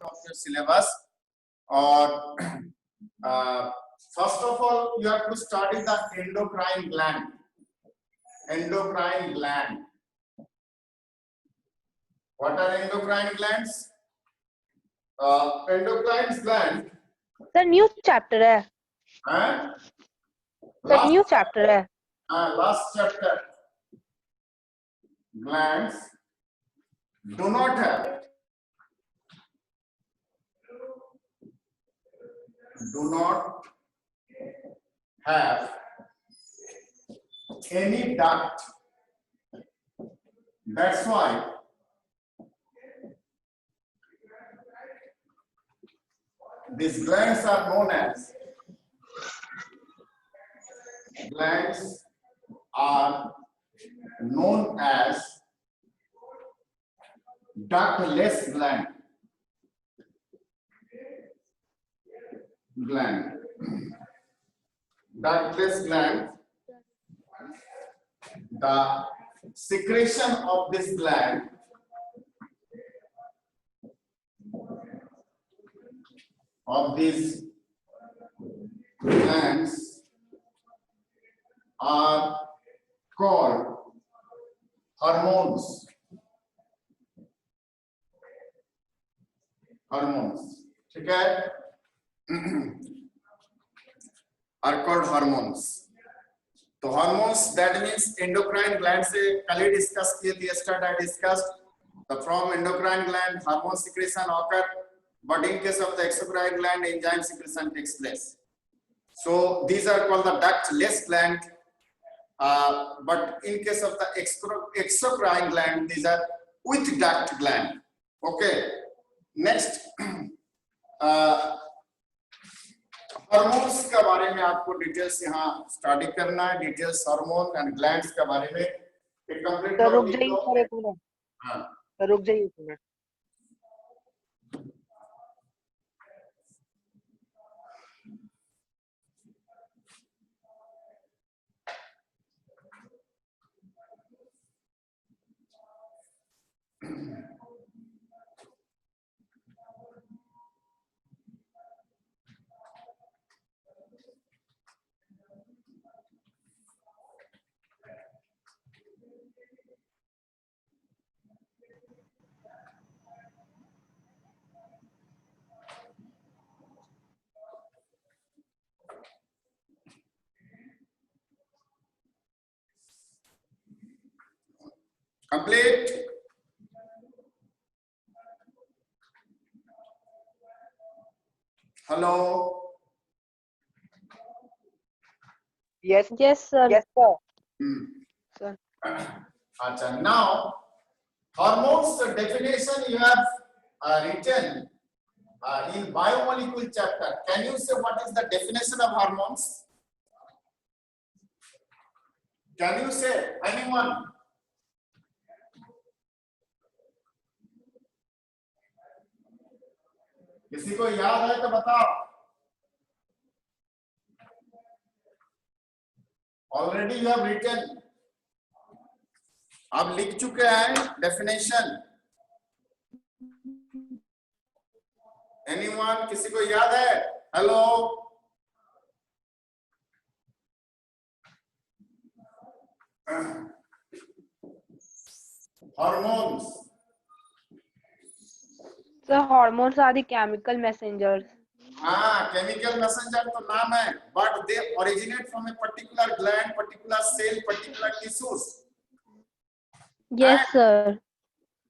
of your syllabus. Or first of all, you have to study the endocrine gland. Endocrine gland. What are endocrine glands? Endocrine gland. Sir, new chapter है. Sir, new chapter है. Last chapter. Glands do not have any duct. That's why these glands are known as ductless gland. Ductless gland. The secretion of this gland these glands are called hormones. ठीक है? are called hormones. तो hormones, that means endocrine gland से कल ही discuss किए थे. Yesterday I discussed the from endocrine gland hormone secretion occur, but in case of the exocrine gland enzyme secretion takes place. So these are called the ductless gland, but in case of the exocrine gland, these are with duct gland. Okay. Next, hormones के बारे में आपको details यहाँ study करना है. Details hormone and glands के बारे में एक कंप्लीट रुक जाइए. Complete. Hello. Yes, sir. Yes, sir. Sir. Achha, now hormones definition you have written in biomolecule chapter. Can you say what is the definition of hormones? Can you say, anyone? किसी को याद है तो बताओ. Already you have written. आप लिख चुके हैं डेफिनेशन. एनीवन, किसी को याद है? Hello. Hormones. So hormones are the chemical messengers. हाँ, chemical messenger तो नाम है, but they originate from a particular gland, particular cell, particular tissues. Yes, sir.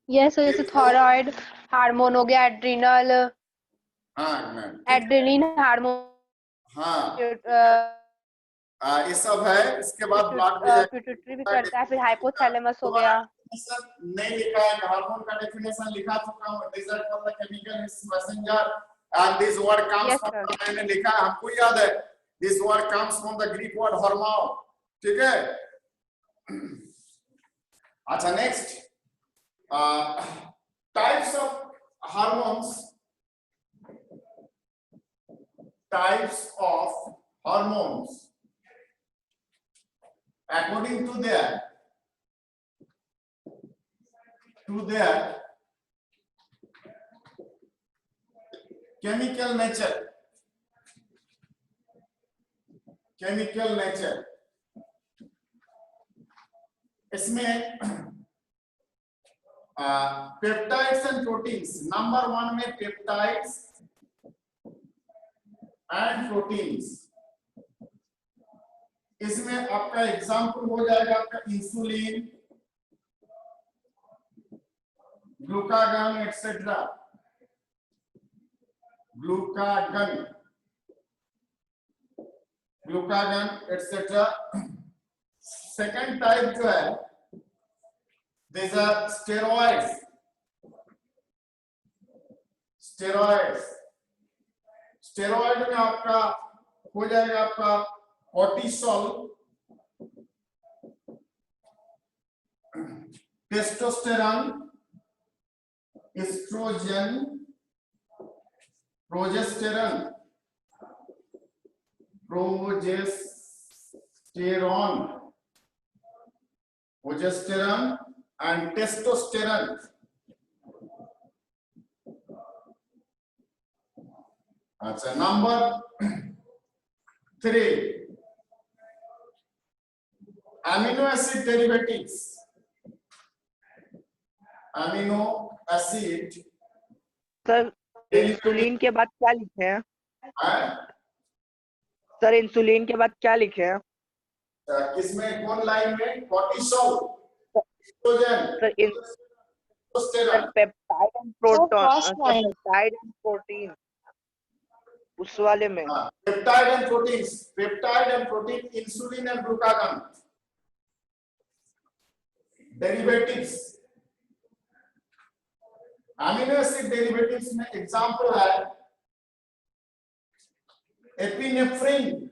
Yes, sir. जैसे thyroid हार्मोन हो गया, एड्रिनल. हाँ, एड्रेनलिन हार्मोन. हाँ, ये सब है. इसके बाद ब्लड पिट्यूटरी भी करता है, फिर हाइपोथैलेमस हो गया. नहीं लिखा है. हार्मोन का डेफिनेशन लिखा चुका हूँ. This are called the chemical messenger and this word comes from, मैंने लिखा है, हमको याद है. This word comes from the Greek word hormone. ठीक है? अच्छा, next types of hormones. Types of hormones according to their chemical nature, chemical nature, इसमें पेप्टाइड्स एंड प्रोटीन्स, नंबर 1 में पेप्टाइड्स एंड प्रोटीन्स, इसमें आपका एग्जांपल हो जाएगा आपका insulin, glucagon etcetera, glucagon, glucagon etcetera. Second type जो है this are steroids, steroids, steroid में आपका हो जाएगा आपका cortisol, testosterone, oestrogen, progesterone, progesterone and testosterone. अच्छा, number 3 amino acid derivatives, amino acid. Sir insulin के बाद क्या लिखे हैं? सर इंसुलिन के बाद क्या लिखे हैं? किसमें, कौन लाइन में? Cortisol, oestrogen, sir testosterone, peptide and peptide and protein उस वाले में। Peptide and proteins, peptide and protein, insulin and glucagon derivatives. Amino acid derivatives में एग्जांपल है एपिनेफ्रिन,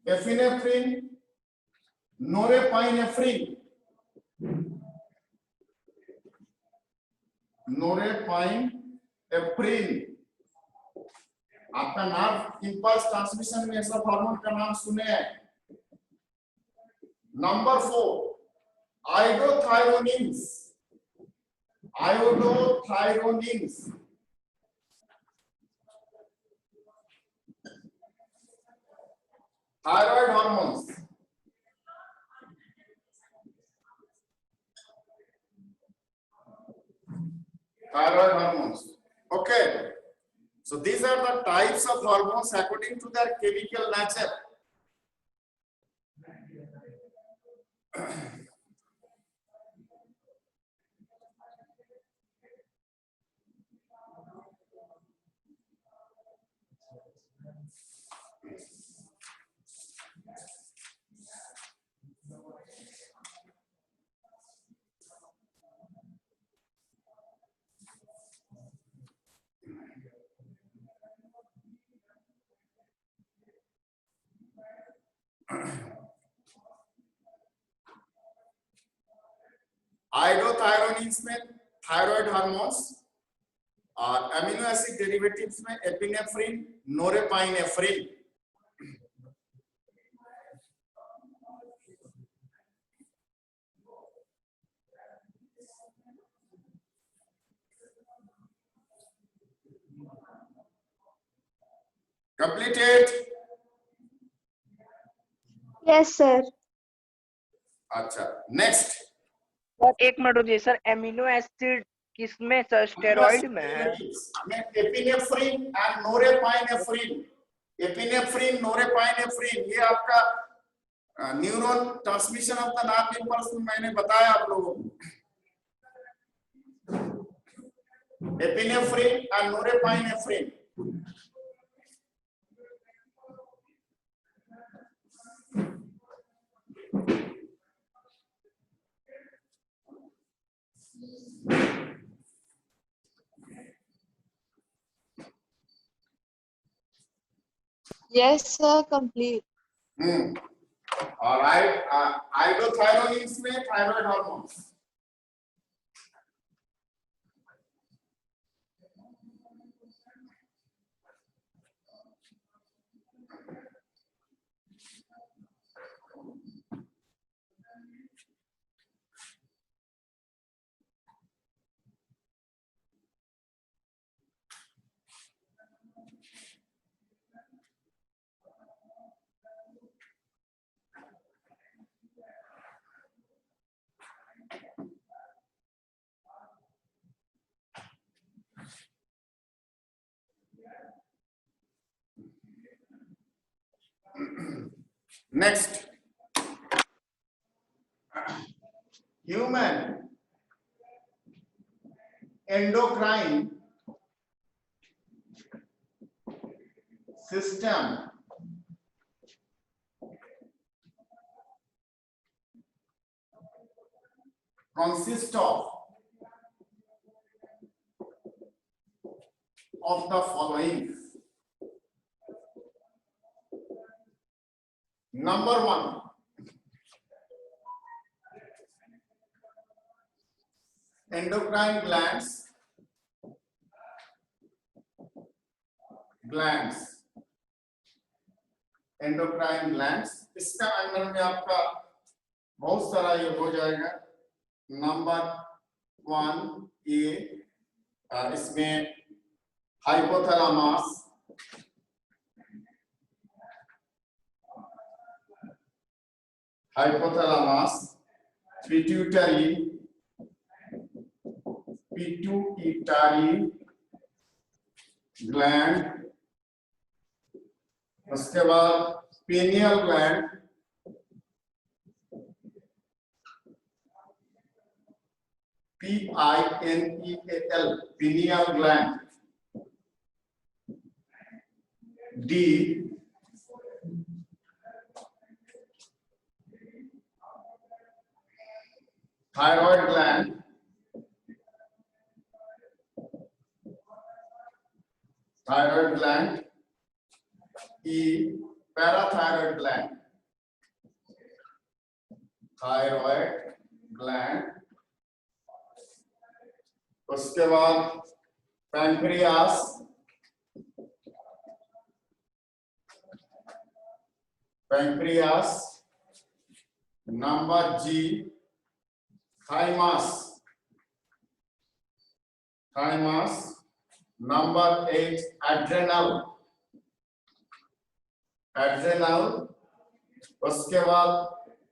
एपिनेफ्रिन, नोरेपाइनेफ्रिन, नोरेपाइनेफ्रिन। आपका नर्व इंपल्स ट्रांसमिशन में सब hormone का नाम सुने हैं। Number 4 iodothyronines, iodothyronines, thyroid hormones, thyroid hormones. Okay, so these are the types of hormones according to their chemical nature. Iodothyronines में थायराइड हार्मोन्स और amino acid derivatives में epinephrine, norepinephrine. Completed? Yes, sir. अच्छा, next. Sir एक minute रुकिए sir, amino acid किसमें sir? Steroid में है? Epinephrine and norepinephrine, epinephrine, norepinephrine, ये आपका neuron transmission of the nerve impulse में मैंने बताया आप लोगों को। Epinephrine and norepinephrine. Yes, sir. Complete. और आयोडोथायरोनिन्स में thyroid hormones. Next, human endocrine system consists of the following. Number 1, endocrine glands. Endocrine glands, इसका अंदर में आपका बहुत सारा ये हो जाएगा। नंबर 1 ये इसमें हाइपोथैलेमस, पिट्यूटरी ग्लैंड, उसके बाद pineal gland, PINEAL pineal gland, D thyroid gland, E parathyroid gland, उसके बाद pancreas, number G thymus, number 8 adrenal, उसके बाद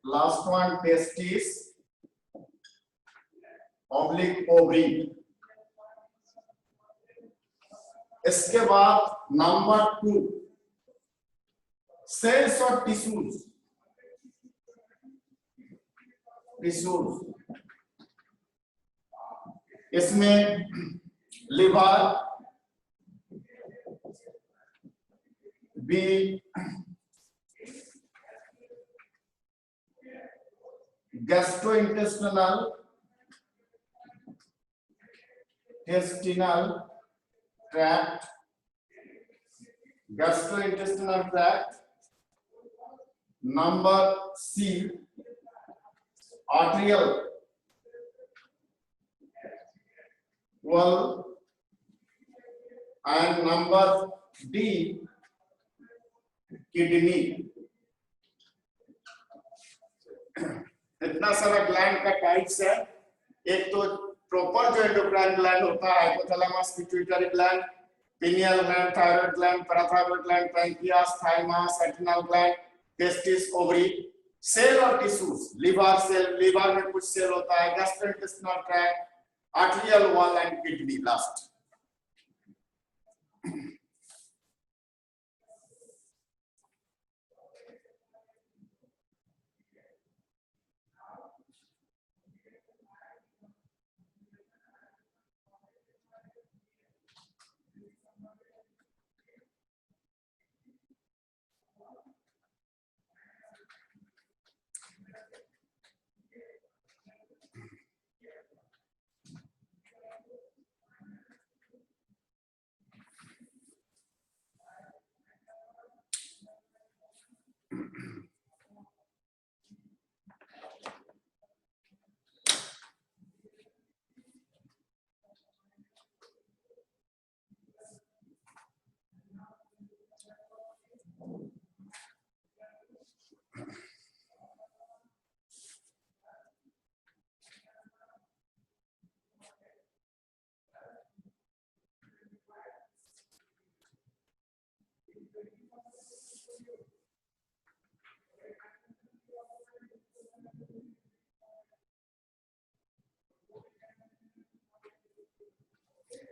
last one testis oblique ovary. इसके बाद नंबर 2 सेल्स और टिश्यूज, इसमें liver, B gastrointestinal tract, number C arterial wall, and number D kidney. इतना सारा ग्लैंड का टाइप्स है। एक तो प्रॉपर जो एंडोक्राइन ग्लैंड होता है, hypothalamus, pituitary gland, pineal gland, thyroid gland, parathyroid gland, pancreas, thymus, adrenal gland, testis, ovary. Cell और टिश्यूज, लीवर में कुछ सेल होता है, gastrointestinal tract, arterial wall and kidney last.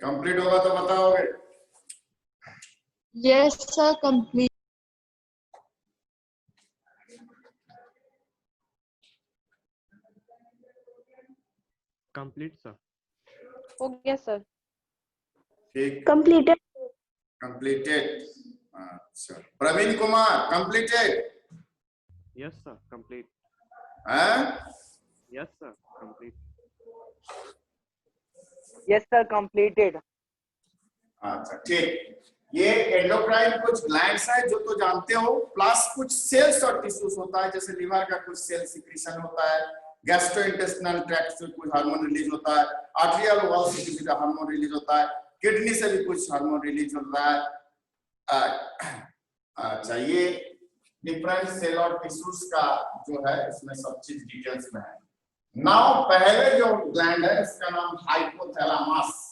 Complete होगा तो बताओगे? Yes, sir, complete. Complete, sir. हो गया सर. ठीक, Completed. कंप्लीटेड. अच्छा, Praveen Kumar completed. Yes, sir. Complete. हैं? Yes, sir. Complete. Yes, sir. Completed. अच्छा ठीक. ये एंडोक्राइन कुछ ग्लैंड्स है जो तो जानते हो, प्लस कुछ सेल्स और टिश्यूज होता है, जैसे लिवर का कुछ सेल सिक्रीशन होता है, गैस्ट्रोइंटेस्टिनल ट्रैक्ट से कुछ हार्मोन रिलीज होता है, आर्टरियल वॉल से किसी का हार्मोन रिलीज होता है, किडनी से भी कुछ हार्मोन रिलीज होता है. अच्छा, ये डिफरेंट सेल और टिश्यूज का जो है इसमें सब चीज डिटेल्स में है. नाउ पहले जो ग्लैंड है इसका नाम हाइपोथैलेमस.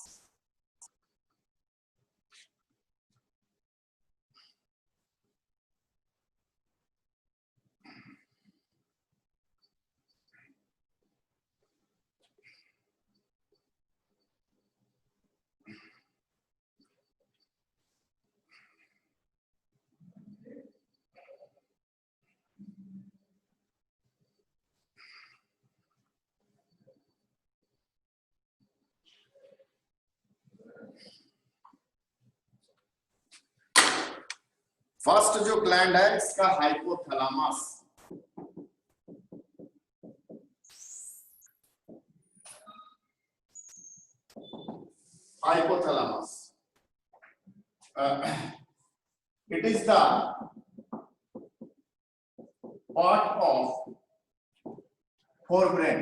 फर्स्ट जो ग्लैंड है इसका hypothalamus. Hypothalamus. It is the part of forebrain.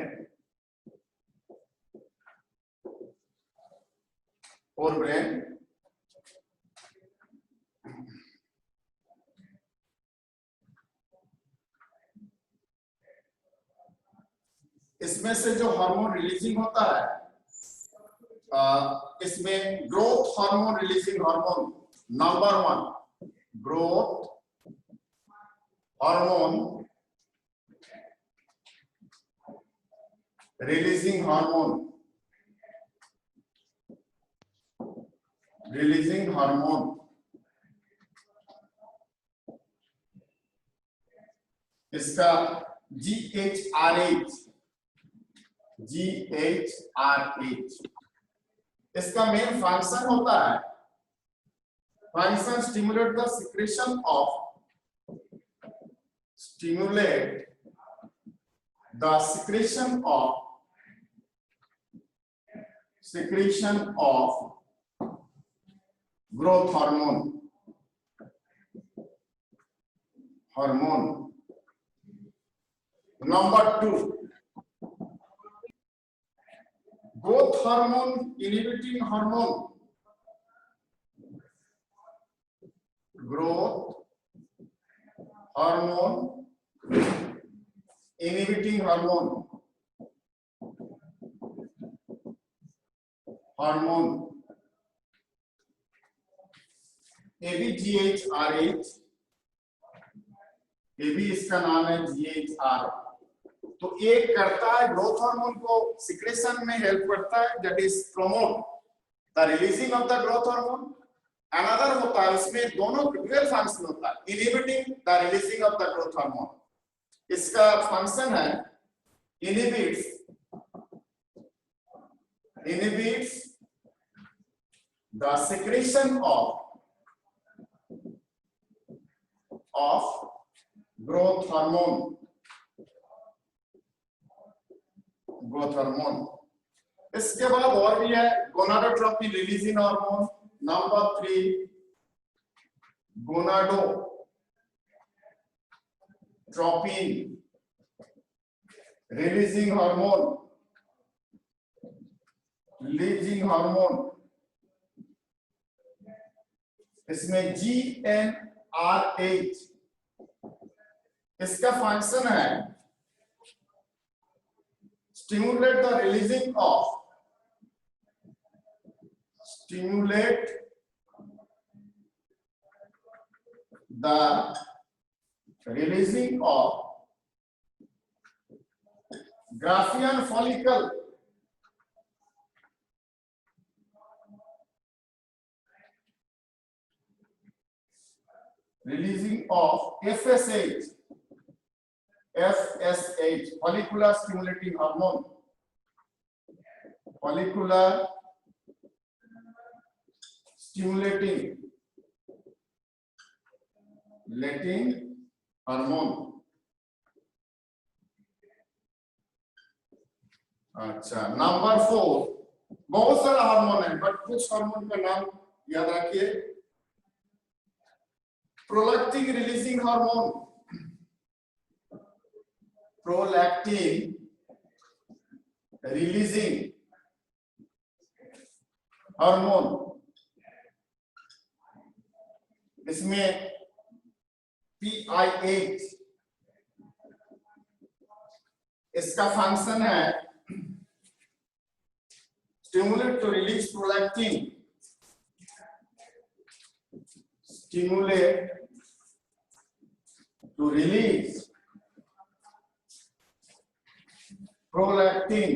Forebrain. इसमें से जो हार्मोन रिलीजिंग होता है, इसमें growth hormone releasing hormone number 1, growth hormone releasing hormone इसका GHRH. इसका मेन फंक्शन होता है, function stimulate the secretion of growth hormone. Number 2, growth hormone inhibiting hormone. Growth hormone inhibiting hormone. ABGHRH. AB इसका नाम है GHR. तो एक करता है ग्रोथ हार्मोन को सिक्रेशन में हेल्प करता है, that is promote the releasing of the growth hormone. Another होता है उसमें दोनों ड्यूअल फंक्शन होता है, inhibiting the releasing of the growth hormone. इसका फंक्शन है inhibits the secretion of growth hormone. इसके बाद और भी है gonadotropin releasing hormone. Number 3, gonadotropin releasing hormone. इसमें GnRH. इसका फंक्शन है stimulate the releasing of Graafian follicle. Releasing of FSH, follicular stimulating hormone. follicular stimulating hormone. अच्छा, नंबर 4, बहुत सारा हार्मोन है बट कुछ हार्मोन का नाम याद रखिए। Prolactin releasing hormone, prolactin releasing hormone, इसमें PI8 इसका फंक्शन है stimulate to release prolactin, stimulate to release prolactin।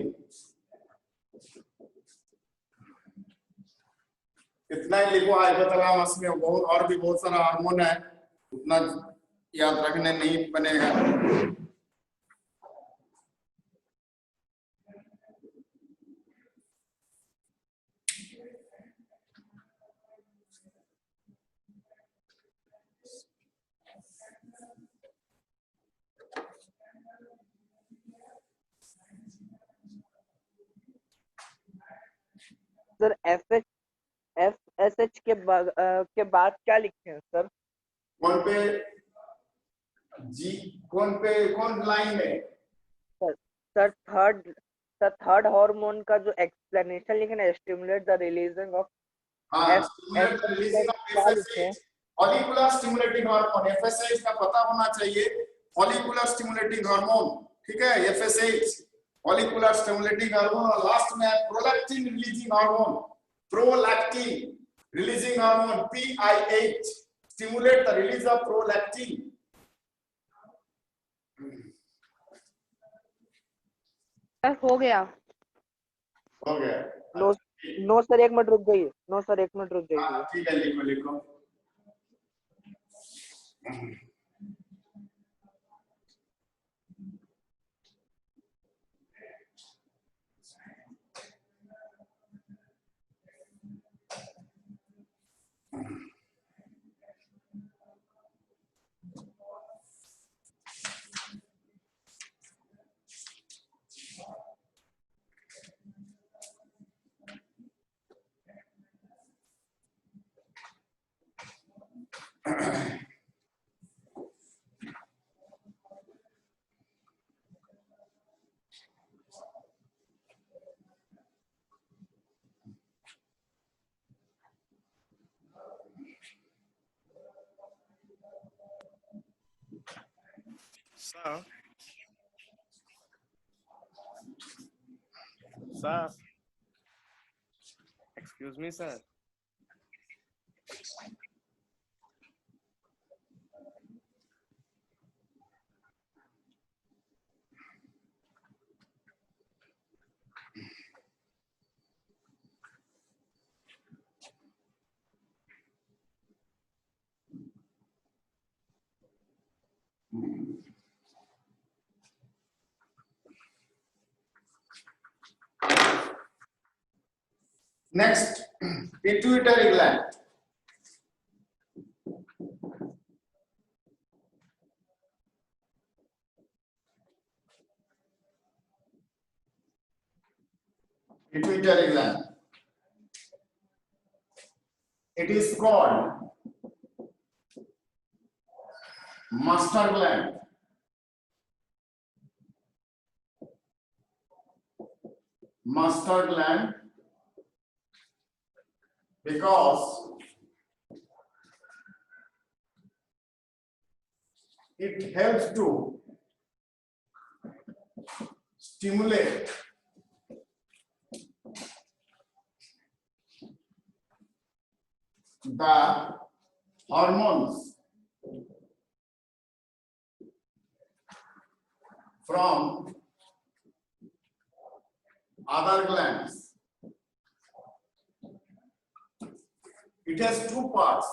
कितना ही लिखो हाइपोथैलेमस में बहुत और भी बहुत सारा हार्मोन है, उतना याद रखने नहीं बनेगा। सर FSH के बाद क्या लिखते हैं सर? कौन पे जी, कौन लाइन में? सर थर्ड हार्मोन का जो एक्सप्लेनेशन लिखे ना, stimulate the releasing of stimulate the releasing of FSH, follicular stimulating hormone. FSH का पता होना चाहिए, फॉलिकुलर स्टिमुलेटिंग हार्मोन, ठीक है। FSH फॉलिकुलर स्टिमुलेटिंग हार्मोन, और लास्ट में है prolactin releasing hormone, prolactin releasing hormone PI8, stimulate the release of prolactin. हो गया। हो गया। नो सर, एक मिनट रुक जाइए। नो सर, एक मिनट रुक जाइए। हाँ, ठीक है, लिखो लिखो। Sir, excuse me, sir. Next, pituitary gland. Pituitary gland. It is called master gland. Master gland because it helps to stimulate the hormones from other glands. It has two parts.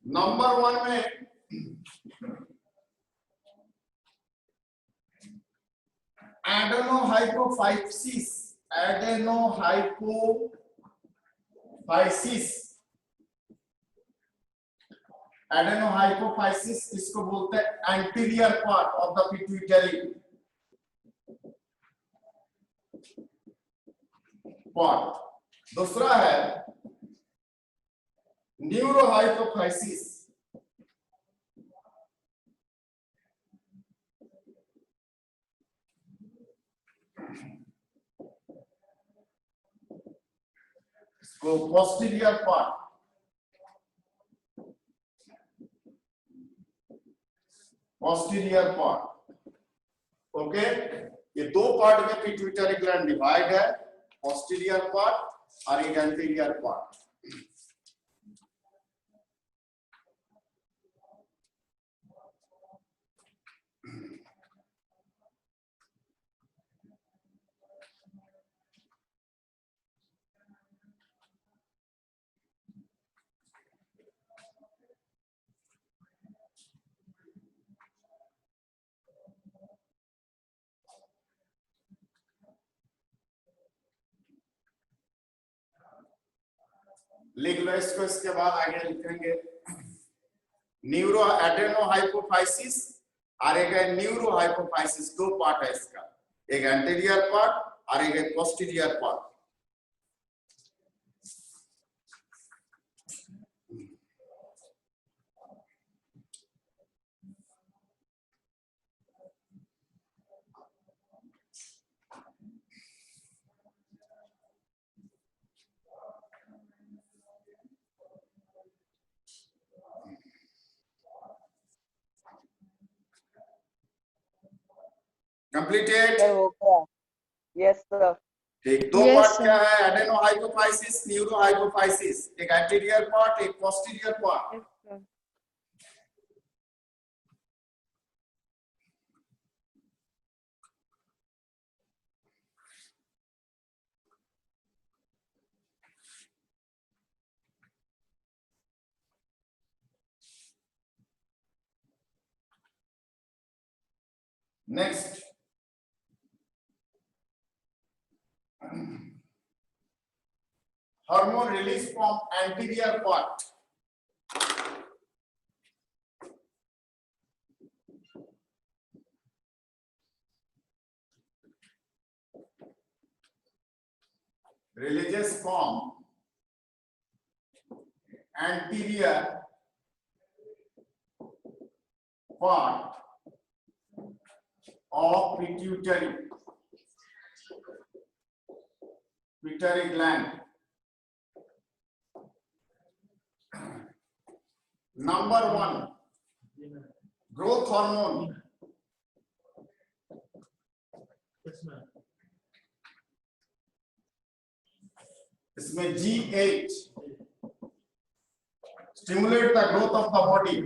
Number 1 में एडेनोहाइपोफाइसिस, एडेनोहाइपोफाइसिस, एडेनोहाइपोफाइसिस इसको बोलते हैं anterior part of the pituitary part. दूसरा है neurohypophysis, इसको posterior part, posterior part. Okay, ये दो part में पिट्यूटरी ग्लैंड डिवाइड है, पोस्टीरियर पार्ट और एक एंटीरियर पार्ट। लिख लो इसको, इसके बाद आगे लिखेंगे न्यूरो एडेनोहाइपोफाइसिस और एक है न्यूरोहाइपोफाइसिस। दो पार्ट है इसका, एक एंटीरियर पार्ट और एक है पोस्टीरियर पार्ट। कंप्लीटेड? सर हो गया। Yes sir. ठीक, दो Yes, पार्ट sir. क्या है? एडेनोहाइपोफाइसिस, न्यूरोहाइपोफाइसिस। एक एंटीरियर पार्ट, एक posterior part. Yes sir. Next, hormone released from anterior part. Releases from anterior part of pituitary gland. Number one, growth hormone. इसमें G8 stimulate the growth of the body.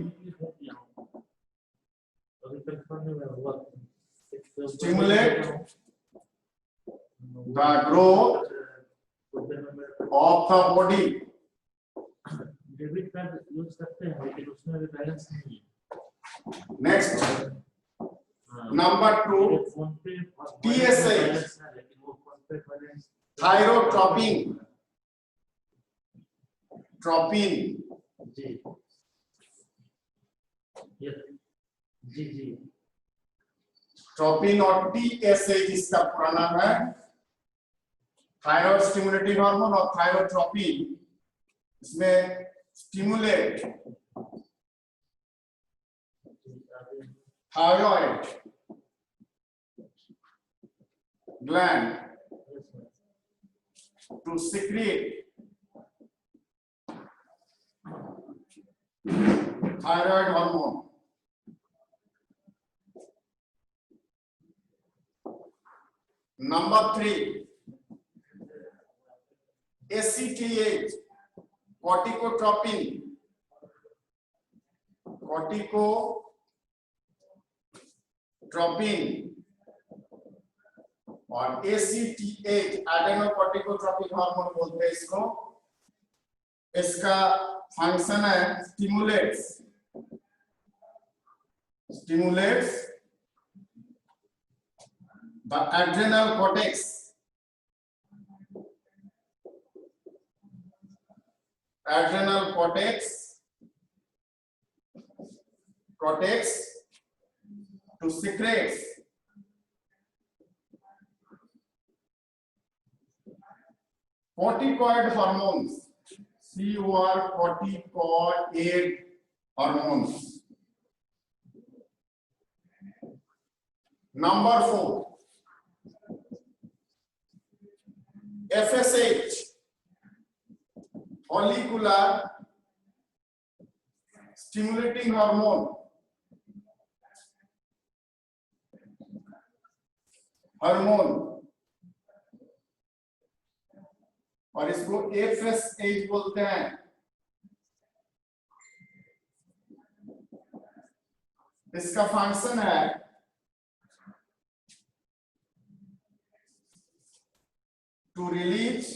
Stimulate the growth of the body. Debit card use करते हैं लेकिन उसमें भी balance नहीं है। Next, number two, phone पे TSH, लेकिन वो फोन पे बैलेंस thyrotropin, tropin, जी जी जी tropin और TSH इसका पूरा नाम है, थायराइड स्टिमुलेटिंग हार्मोन और थायरोट्रोपिन। इसमें stimulate thyroid gland to secrete thyroid hormone. Number three, ACTH, corticotropin, और ACTH एडेनोकॉर्टिकोट्रोपिक हार्मोन बोलते हैं इसको। इसका फंक्शन है stimulates The adrenal cortex. Adrenal cortex to secrete corticoid hormones. COR corticoid hormones. Number 4, FSH, follicular stimulating hormone. और इसको FSH बोलते हैं। इसका फंक्शन है to release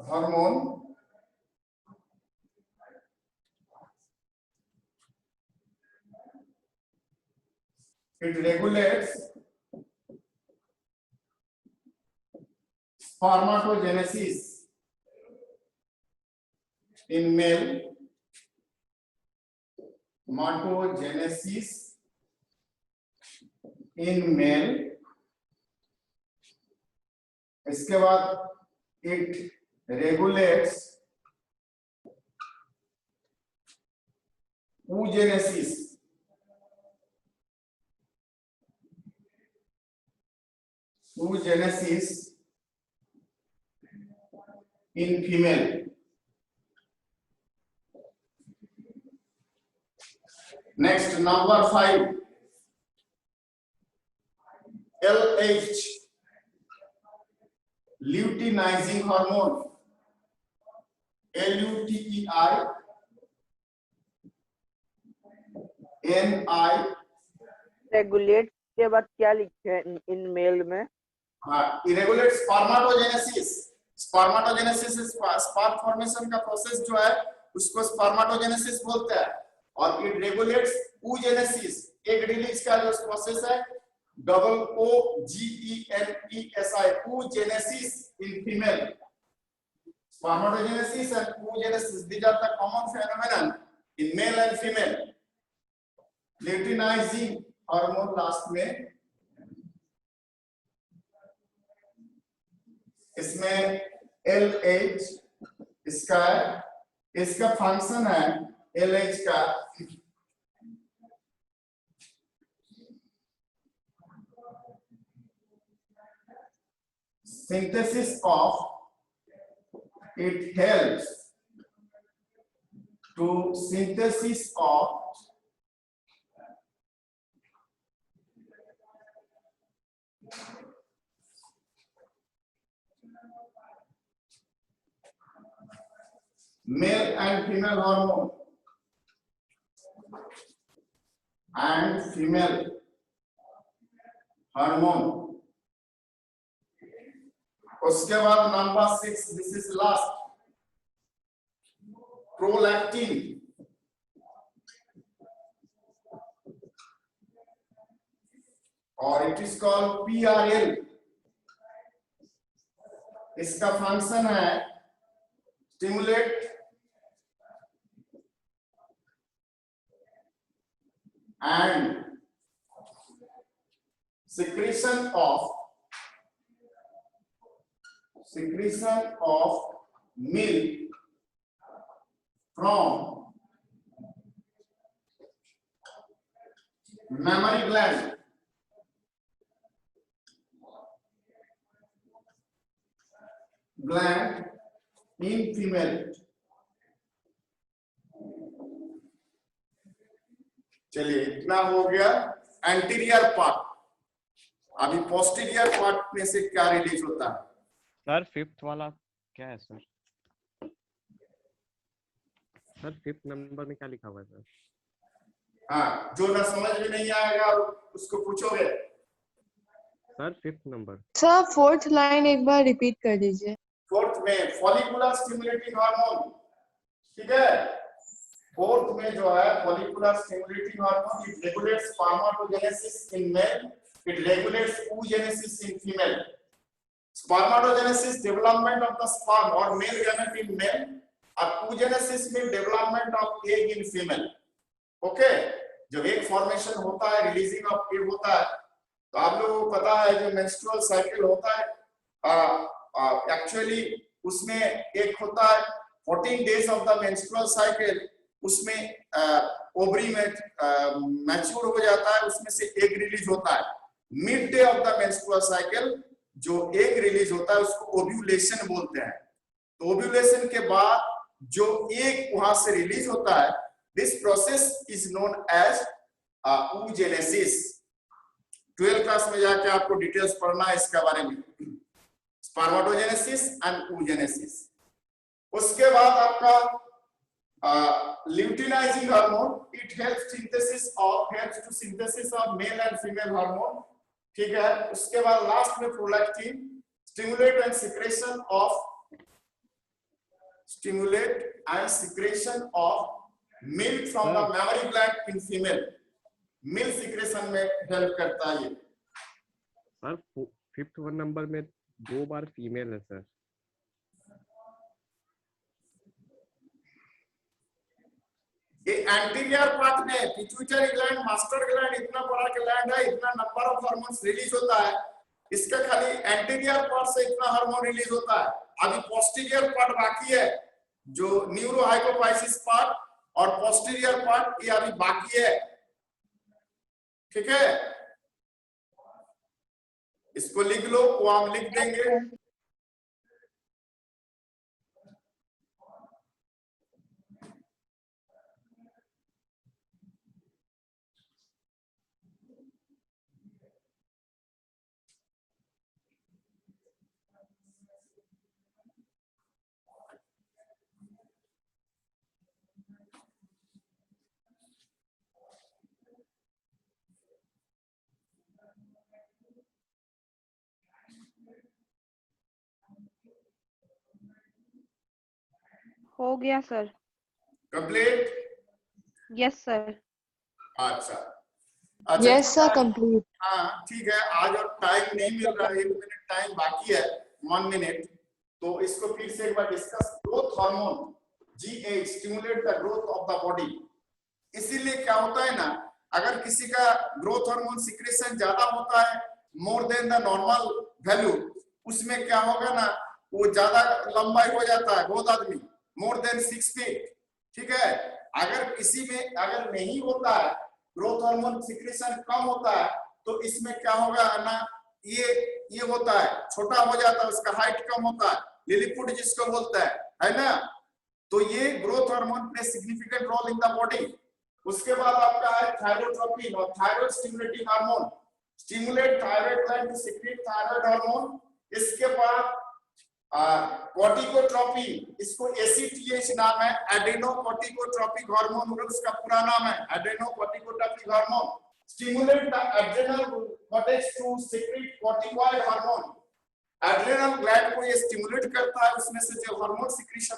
hormone it regulates spermatogenesis in male, spermatogenesis in male. इसके बाद it regulates oogenesis in female. Next, number 5, LH, luteinizing hormone. LUTEINI. Regulate के बाद क्या लिखे हैं इन मेल में? इरेगुलेट स्पर्माटोजेनेसिस। स्पर्माटोजेनेसिस स्पर्म फॉर्मेशन का प्रोसेस जो है उसको स्पर्माटोजेनेसिस बोलते हैं। और it regulates oogenesis, egg release का जो प्रोसेस है OOGENESI, oogenesis in female. Spermatogenesis and oogenesis, these are the common phenomenon in male and female. Luteinizing hormone last में, इसमें LH इसका फंक्शन है LH का synthesis of, it helps to synthesis of male and female hormone and female hormone. उसके बाद number 6, this is last, prolactin. और it is called PRL। इसका function है stimulate and secretion of milk from mammary gland. In female. चलिए इतना हो गया anterior part. अभी पोस्टीरियर पार्ट में से क्या रिलीज होता है? सर 5th वाला क्या है सर? सर 5th नंबर में क्या लिखा हुआ है सर? हाँ, जो ना समझ में नहीं आएगा उसको पूछोगे। Sir 5th number. Sir 4th line एक बार रिपीट कर दीजिए। फोर्थ में फॉलिकुलर स्टिमुलेटिंग हार्मोन, ठीक है। फोर्थ में जो है follicular stimulating hormone, it regulates spermatogenesis in male, it regulates oogenesis in female. Spermatogenesis, development of the sperm or male gamete in male, और oogenesis में development of egg in female. Okay, जब एक formation होता है, releasing of egg होता है, तो आप लोगों को पता है जो मेंस्ट्रुअल साइकिल होता है, एक्चुअली उसमें एक होता है 14 days of the menstrual cycle, उसमें ओवरी में मैच्योर हो जाता है, उसमें से एग रिलीज होता है। Mid day of the menstrual cycle जो एग रिलीज होता है उसको ओव्यूलेशन बोलते हैं। तो ओव्यूलेशन के बाद जो एग वहां से रिलीज होता है, this process is known as oogenesis। 12th class में जाके आपको डिटेल्स पढ़ना है इसके बारे में, स्पर्मेटोजेनेसिस एंड oogenesis। उसके बाद आपका luteinizing hormone, it helps to synthesis of male and female hormone, ठीक है। उसके बाद लास्ट में prolactin, stimulate and secretion of milk from the mammary gland in female, milk secretion में हेल्प करता है ये। सर 5th 1 नंबर में 2 बार फीमेल है सर। ये एंटीरियर पार्ट में पिट्यूटरी ग्लैंड, मास्टर ग्लैंड, इतना बड़ा ग्लैंड है, इतना नंबर ऑफ हार्मोन्स रिलीज होता है, इसका खाली एंटीरियर पार्ट से इतना हार्मोन रिलीज होता है। अभी पोस्टीरियर पार्ट बाकी है, जो न्यूरोहाइपोफाइसिस पार्ट और पोस्टीरियर पार्ट, ये अभी बाकी है, ठीक है। इसको लिख लो, वो हम लिख देंगे। हो गया सर। कंप्लीट? Yes sir. अच्छा यस सर, कंप्लीट। हाँ ठीक है, आज और टाइम नहीं मिल रहा है, 1 मिनट टाइम बाकी है, 1 मिनट, तो इसको फिर से एक बार discuss. Growth hormone G8 stimulate the growth of the body. इसीलिए क्या होता है ना, अगर किसी का ग्रोथ हार्मोन सिक्रेशन ज्यादा होता है, more than the normal value, उसमें क्या होगा ना, वो ज्यादा लंबाई हो जाता है, बहुत आदमी मोर देन 6 फीट, ठीक है। अगर किसी में अगर नहीं होता है, ग्रोथ हार्मोन सिक्रेशन कम होता है, तो इसमें क्या होगा ना, ये होता है, छोटा हो जाता है, उसका हाइट कम होता है, लिलीपुट जिसको बोलता है ना। तो ये growth hormone play significant role in the body. उसके बाद आपका है थायरोट्रोपिन और thyroid stimulating hormone, stimulate thyroid gland to secrete thyroid hormone. इसके बाद कॉर्टिकोट्रोपिन, इसको एसीटीएच नाम है, एड्रेनोकॉर्टिकोट्रोपिक हार्मोन, उसका पूरा नाम है adrenocorticotropic hormone. Stimulate the adrenal cortex to secrete corticoid hormone. Adrenal gland को ये स्टिमुलेट करता है, उसमें से जो हार्मोन सिक्रीशन